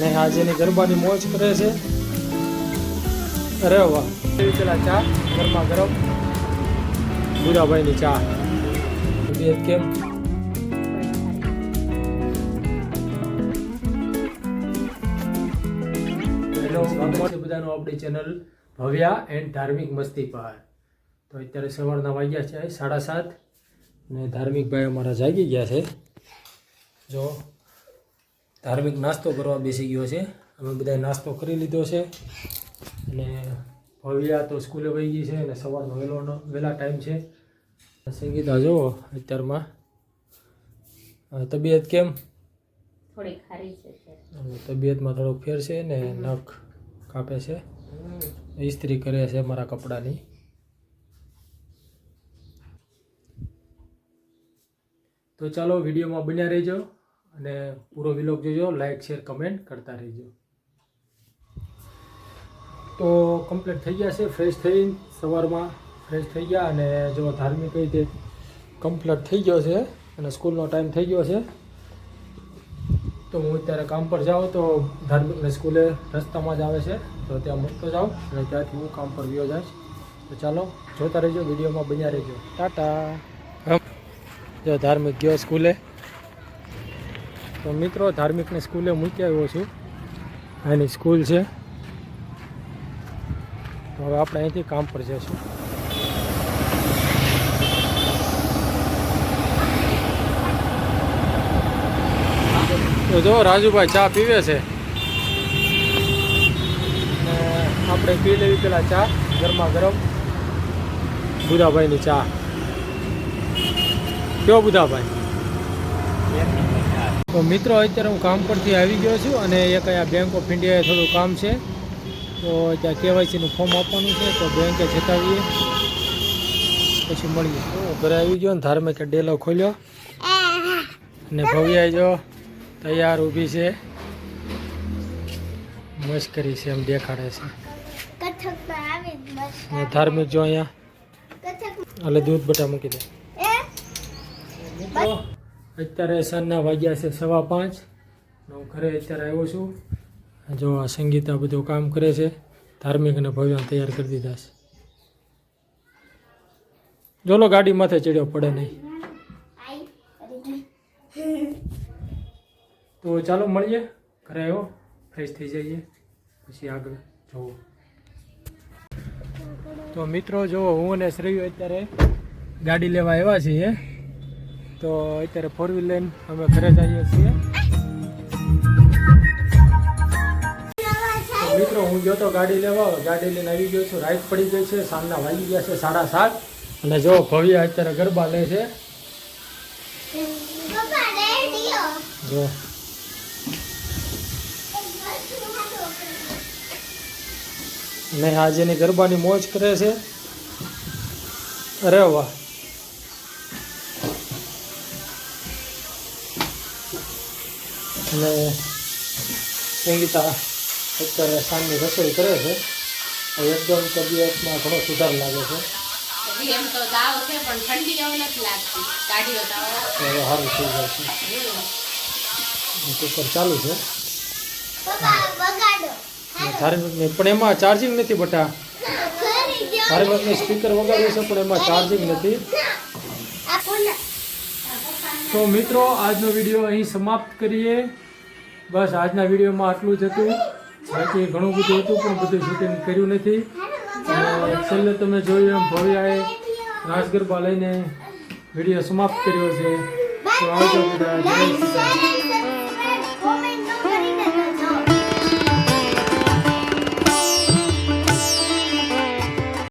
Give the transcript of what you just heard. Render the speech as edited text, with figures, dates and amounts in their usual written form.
ને આજે ની ગરબાની મોજ કરે છે. અરે વાહ, પેલા ચા ગરમા ગરમ બુરાભાઈની ચા. તબિયત કેમ? હેલો, સ્વાગત છે બધાનું આપણી ચેનલ ભવ્યા એન્ડ ધાર્મિક મસ્તી પર. તો અત્યારે સવારના વાગ્યા છે 7:30 ને ધાર્મિક ભાઈ અમારા જાગી ગયા છે. જો ધાર્મિક નાસ્તો કરવા બેસી ગયો છે. અમે બધાએ નાસ્તો કરી લીધો છે અને ભવ્યા તો સ્કૂલે વહી ગઈ છે અને સવારનો વહેલા ટાઈમ છે. સંગીતા જુઓ અત્યારમાં તબિયત કેમ? થોડી ખારી છે. તબિયતમાં થોડોક ફેર છે ને નખ કાપે છે, ઇસ્ત્રી કરે છે મારા કપડાની. તો ચાલો વિડીયોમાં બન્યા રહેજો અને પૂરો વિલોગ જોજો, લાઈક શેર કમેન્ટ કરતા રહેજો. તો કમ્પ્લીટ થઈ ગયા છે, ફ્રેશ થઈ સવારમાં ફ્રેશ થઈ ગયા અને જો ધાર્મિક રીતે કમ્પ્લીટ થઈ ગયો છે અને સ્કૂલનો ટાઈમ થઈ ગયો છે. તો હું અત્યારે કામ પર જાઉં તો ધાર્મિકને સ્કૂલે રસ્તામાં જ આવે છે તો ત્યાં મૂકતો જાઉં અને ત્યાંથી હું કામ પર ગયો જાય. તો ચાલો જોતા રહેજો, વિડીયોમાં બન્યા રહેજો. ટાટા. જો ધાર્મિક ગયો સ્કૂલે. તો મિત્રો ધાર્મિકને સ્કૂલે મૂકી આવ્યો છું. એની સ્કૂલ છે. તો હવે આપણે અહીંથી કામ પર જઈશું. તો જો રાજુભાઈ ચા પીવે છે અને આપણે પી લેવી પેલા ચા ગરમા ગરમ બુધાભાઈની ચા. કયો બુધાભાઈ? તો મિત્રો અત્યારે હું કામ પરથી આવી ગયો છું અને એક અહીંયા બેંક ઓફ ઇન્ડિયાએ થોડું કામ છે. તો ત્યાં કેવાયસીનું ફોર્મ આપવાનું છે તો બેંકે જતા આવીએ પછી મળીએ. ઘરે આવી ગયો ને ધાર્મિકે ડેલો ખોલ્યો ને ભવ્યા જો તૈયાર ઊભી છે, મસ્કરી છે એમ દેખાડે છે. ધાર્મિક જો અહીંયા એટલે દૂધ બટા મૂકી દે. અત્યારે સાંજના વાગ્યા છે 5:15. હું ઘરે અત્યારે આવ્યો છું. જો આ સંગીતા બધું કામ કરે છે. ધાર્મિક અને ભવ્યા તૈયાર કરી દીધા છે. જોલો ગાડી માથે ચડ્યો પડે નહીં. તો ચાલો મળીએ, ઘરે આવ્યો ફ્રેશ થઈ જઈએ પછી આગળ જોવો. તો મિત્રો જો હું અને શ્રેયો અત્યારે ગાડી લેવા આવ્યા છીએ. તો અત્યારે 4 વ્હીલ લઈને અમે ઘરે જઈએ છીએ. મિત્રો હું ગયો તો ગાડી લેવા, ગાડી લઈને આવી ગયો છું. રાઈટ પડી ગઈ છે, સાંજના વાગી ગયા છે 7:30 અને જો ભવ્ય અત્યારે ગરબા લે છે. જો ને આજે ની ગરબાની મોજ કરે છે. અરે વાહ, અને સંગીતા અત્યારે સાંજની રસોઈ કરે છે. એકદમ તબિયતમાં ઘણો સુધાર લાગે છે. એમ તો તાવ છે પણ ઠંડી એવું નથી લાગતી. કાઢ્યો તાવ હવે સારું થઈ જાય છે. કુકર ચાલુ છે. ધાર્મિકને પણ એમાં ચાર્જિંગ નથી બટા. ધાર્મિકને સ્પીકર વગાડ્યું છે પણ એમાં ચાર્જિંગ નથી. તો મિત્રો આજનો વિડીયો અહીં સમાપ્ત કરીએ. બસ આજના વિડીયોમાં આટલું જ હતું. બાકી ઘણું બધું હતું પણ બધું શૂટિંગ કર્યું નથી. અને છેલ્લે તમે જોયું એમ ભવ્યાએ રાસ ગરબા લઈને વિડીયો સમાપ્ત કર્યો છે. તો આવજો બધા. જય શ્રી કૃષ્ણ.